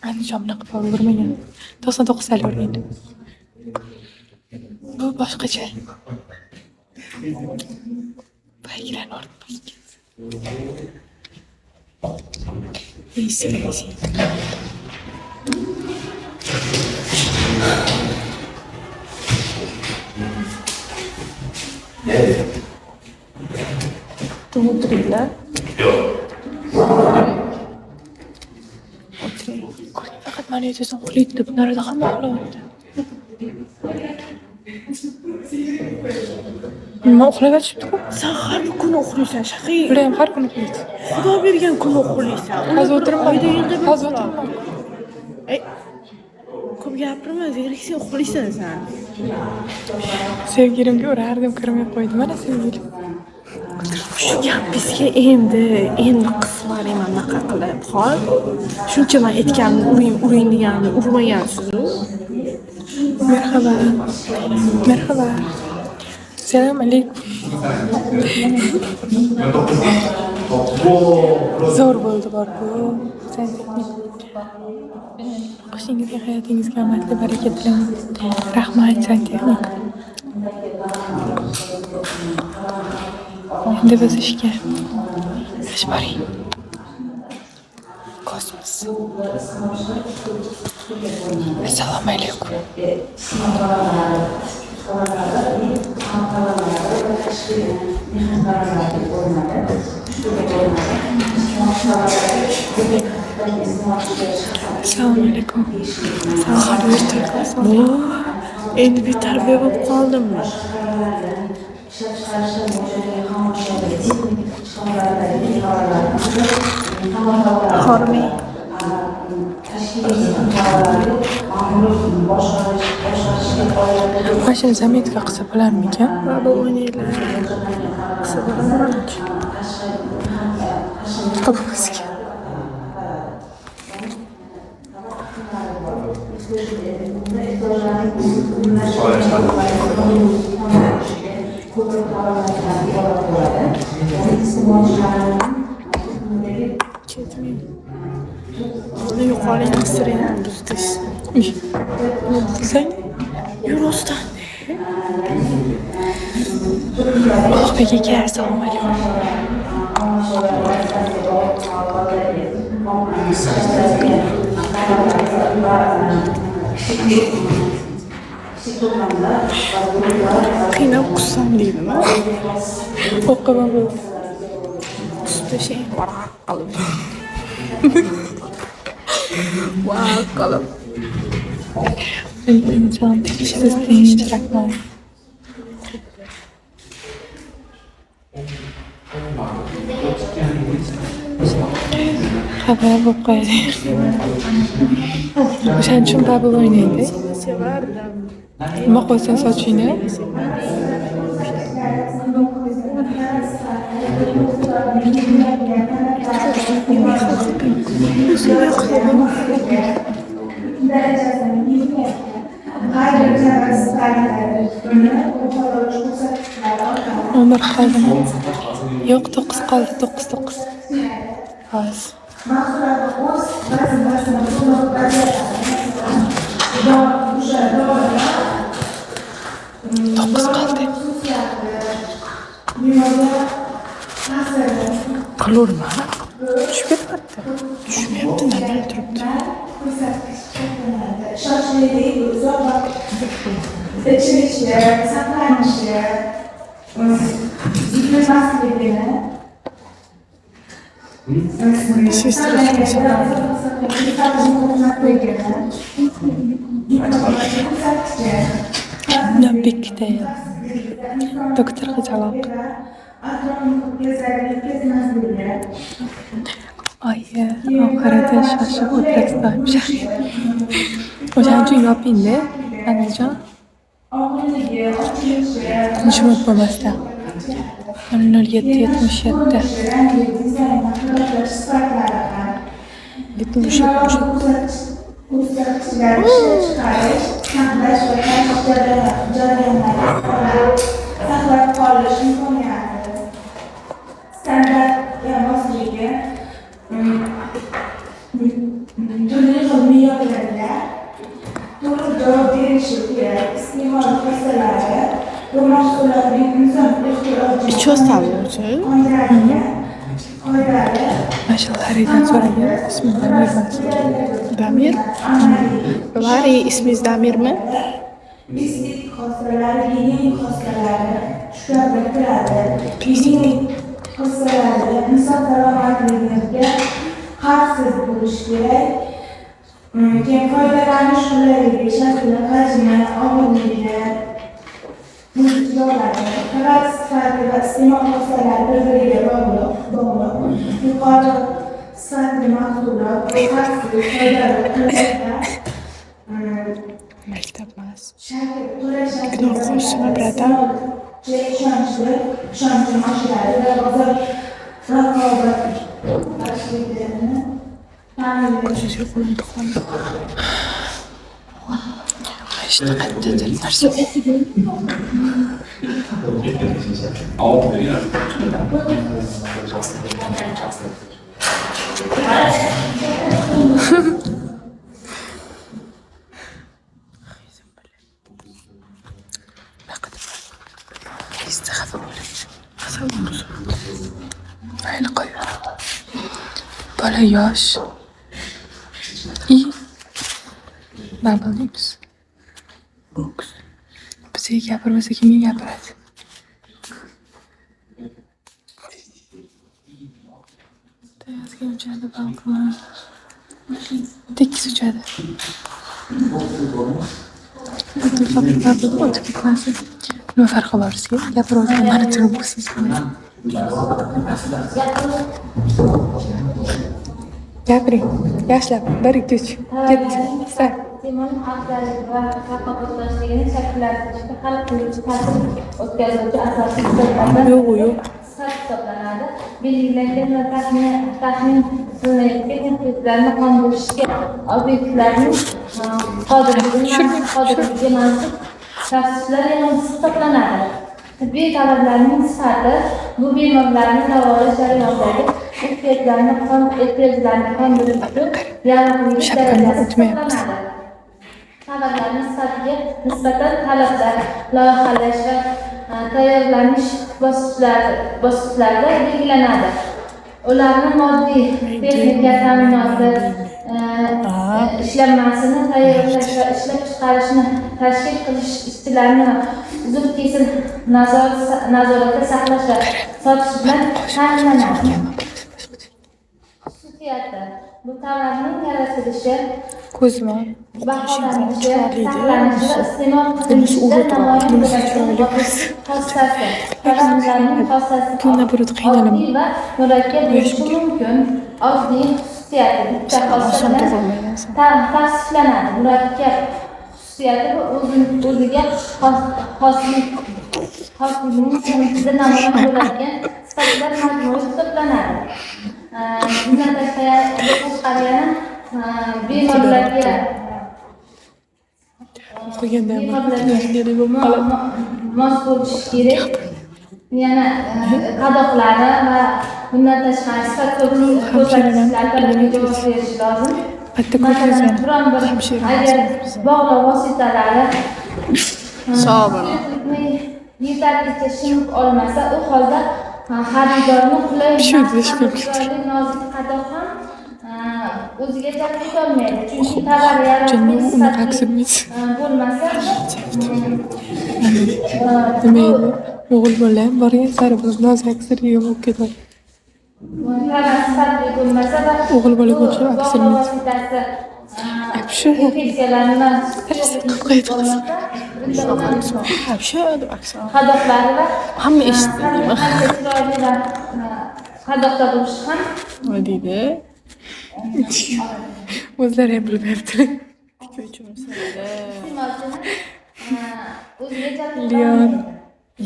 Andijon bunaqa pora o'rmagan. 99 sal o'rgan. Bu boshqacha. Baygilarni olib qo'ygan. Easy. O'tiringlar. O'tiring. Faqat mani yetishim uxlaydi deb, narada hamma uxlayapti. Nima uxlayotibdi-ku? Sen har kun uxlaysan, Shaqiy. Bular ham har kuni uxlaydi. Xudo bergan kun uxlaysan. Hozir o'tiribman. Hozir o'tiribman. Ko'p gapirma, zeriksen uxlaysan sen. Sevgilimga urardim, kirmay qo'ydi. Mana sevgilim. Shu gap bizga endi qizlaring anaqa qilib qol. Shuncha men aytganimni uring deganimni urmagansiz-ku. Merhaba. Selam alaykum. Zo'r bo'ldi bu. O'qishingizga, hayotingizga omadli baraka tilayman. Rahmat, santexnik. Endi biz ishga. Ish boring. Kosmos. Assalomu alaykum. Assalomu alaykum. Bu endi betarbiya bo'lib qoldimmi? Hormay. Mashina zametka qilsa bo'larmikan? Baba o'ynaylar. Qilsa bo'larmikan? Topimizga. Buni yuqoriga sirayam buzdiz. Sen Yurosdan. Peki, assalomu alaykum. Qiynab qussam deydimi? O'qima bo'ldi. Qusda shay varaq qilib. Varaq qilib. İnsan siz değiştiraklar. Haber bu kadar. Sen için bubble oynaydı. Severdim. Nima qo'ysan sochingni? Umr qoldimi? Yo'q, 9 qoldi. 9. Hozir. 9 qoldi. Qilurma. Tushib ketibdi. Tushmayapti, nima turibdi? Bitta doktor qizaloq. Oyi, oxirida shoshib o'tiribsiz. O'shaning uchun yoping-da, Andijon. Tinchlik bo'lmasdan. 0777. 77. Standart mosligi ichi o'sadi o'zi. Mana shu Laridan so'ragan, ismi Damir emas. Damir. Lari ismingiz Damirmi? Bistik xossalari, genetik xossalari tushlarga kiradi. Genetik xossalari inson salomatligiga xavfsiz bo'lishi kerak. Keyin foydalanish qulayligi, shakli, hajmi, og'irligi, muzlari, karat sifati va iste'mol xossalari bir-biriga bog'liq. Yuqori sifatli mahsulot, xavfsiz, foydali qilishda Maktab emas. Gidor qo'shma brata. ishonchli mashinalari va bozor raqobat Ko'ziga qo'lim tiqmadi. İşte qattiq narsa. İstixafa bo'ladi. Mayli qo'yaver. Bola yosh. Nima bo'lamiz? Boks. Bizga gapirmasa kimga gapiradi? Tayyorga uchadi balkon. Tekis uchadi. O'tib ketmasin. Nima farqi bor sizga? Gapirib mani turib bo'lsiz. Gapiring. Yaxshilab 1 2 3 ketdi. Sa. Iste'mol xavfsizligi va raqobatbardoshligini shakllantirishda hal qiluvchi ta'sir o'tkazuvchi asosiy sifat Yo'q. hisoblanadi. Belgilangan va taxmin qilinayotgan ehtiyojlarni qondirishga obyektlarning qodirligi mansub tavsiflar hisoblanadi. Tibbiy talablarning sifati bu bemorlarni davolash jarayonidagi ehtiyojlarni qondirish uchun yaroqlilik darajasi hisoblanadi. Xabarlarning sifatiga nisbatan talablar, loyihalash va tayyorlanish bosqichlarida belgilanadi. Ularni moddiy, texnika ta'minoti, ishlanmasini tayyorlash va ishlab chiqarishni tashkil qilish, ishchilarni uzun kesin nazoratda saqlash va sotish bilan ta'minlanadi. Xususiyati: bu tovarning yaratilishi, Ko'zma. baholanishi, saqlanishi va iste'mol qilinishida namoyon bo'ladigan xossasi. Tovarlarning xossasi oddiy va murakkab bo'lishi mumkin. Oddiy xususiyati bitta xossa bilan tavsiflanadi. Murakkab xususiyati bu o'ziga xosligining so'ngida namoyon bo'ladigan sifatlar majmui hisoblanadi. Bundan tashqari yana bemorlarga mos bo'lishi kerak. Yana qadoqlari va bundan tashqari sifat ko'rsatkichlarga javob berish lozim. Masalan, biron bir agar bog'lov vositalari yetarlicha shimib olmasa, u holda xaridorni qulay nozik qadoq ham o'ziga jalb etolmaydi. Chunki tovar yaratilish bo'lmasa, O'g'il bola ham borgan sari nozik aksirga yomib ketadi. sifatli bo'lmasa va O'g'il bola bo'lsa aksirga vositasi shu infeksiyalarni qadoqlari va Hamma eshitdi. chiroyli va qadoqda bo'lishi ham Deydi. o'zlari ham bilmayaptilar. o'ziga jalb Leon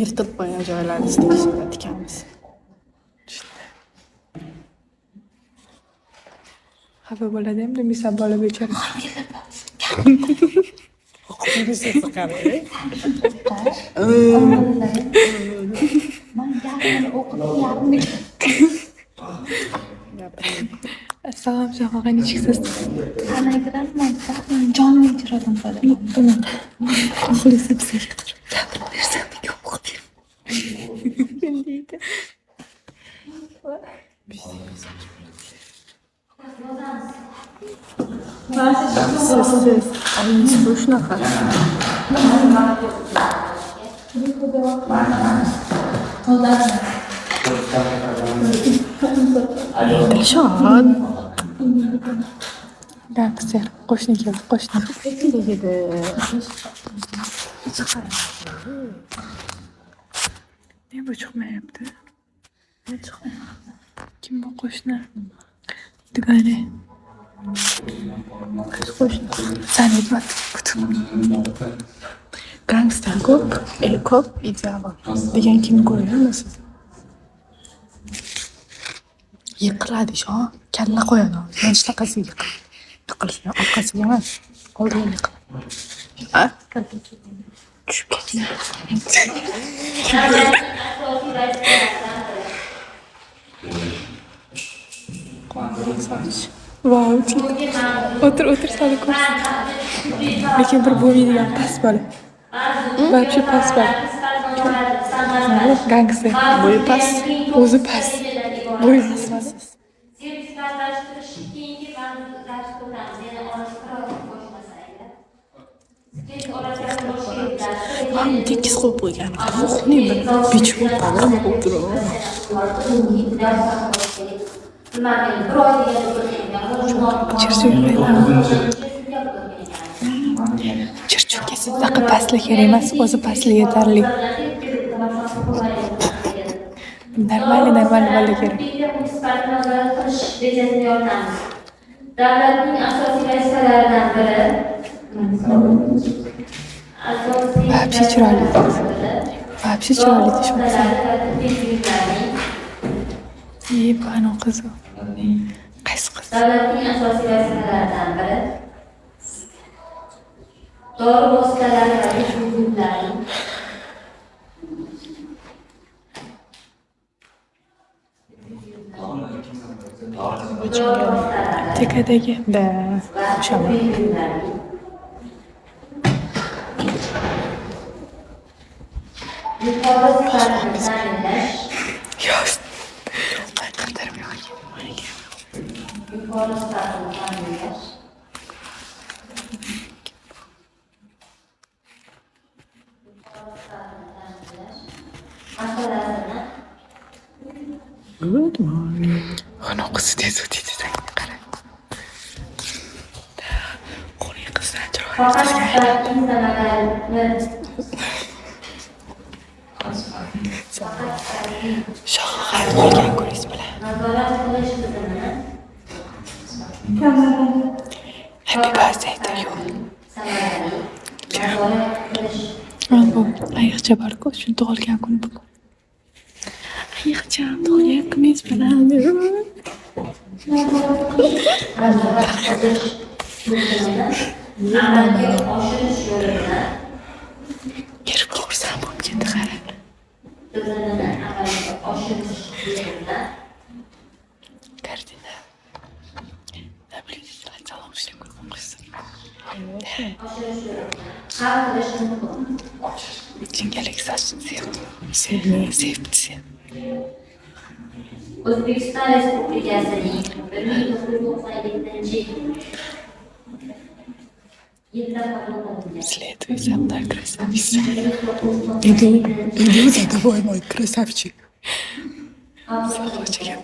Yirtib qo'ygan joylarni istikishga tikamiz. xafa bo'ladi ham demasan bola bechora. Assalom Shahoqa, nechiksiz? jonli ijrodan foydalanaman. Xo'lisi bizga gapirib bersam, yo'q. Siz. Oyingiz bu shunaqa. Dilshod. Gangster. Qo'shni keldi, qo'shni. Tegidi. Ne bu chiqmayapti? Ne chiqmayapti? Kim bu qo'shni? Dugani. Qiz qo'shni. Sen aytmading. Gangster ko'p, ideal degan kimni ko'rganmisiz? Yiqiladi shu, kalla qo'yadi. Men shtaqasiga yiqilsa, orqasiga emas, oldiga yiqiladi. A? Tushib ketdi. Vau, o'tir sal ko'rsin. Lekin bir bo'lmaydigan past bola. Вообще past bola. Gangster. Bo'yi past, o'zi past. Bo'yi past. Sertifikatlashtirish keyingi mavzularga o'tamiz. Yana orasida qo'shmasangiz. Keyin orasida Ham tekis qo'yib qo'ygan. Ruhni bir bichib qolib o'tirib. Chirchuvga sizdaqa pastlik kerak emas, o'zi pastlik yetarli. Normal bola kerak. Davlatning asosiy vazifalaridan biri Вообще chiroyli. Вообще chiroyli tishmoqsan. Yeb ana qiz. Qaysi qiz? Davlatning asosiy vazifalaridan biri dori vositalari va hududlarning Tekadagi da o'shalar. yuqori sifatli ta'minlash, Yo'q. Men qadrlayman. yuqori sifatli ta'minlash, masalasini Good morning. Ana qiz tez o'tdi. Qara. Qo'li qizdan chiroyli. faqat indamalarni Shohlar bo'lgan ko'ringiz bilan. nazorat qilish tizimini Happy birthday to you. samarali nazorat qilish Bu ayiqcha bor-ku, shuni tug'ilgan kun bugun. Ayiqcham tug'ilgan kuningiz bilan. nazorat qilish tizimini amalga oshirish yo'lida Kirib ko'rsam bo'lib ketdi qara. tizimini amalga oshirish yo'lida Kardina. Tabriklar, salom ishlang qilsin. oshirish yo'lida hal qilish mumkin. Jingalak sochni sevibdi. O'zbekiston Respublikasining 1997 yilda qabul qilingan Следуй за мной, красавица. Иду за тобой, мой красавчик. Собачек я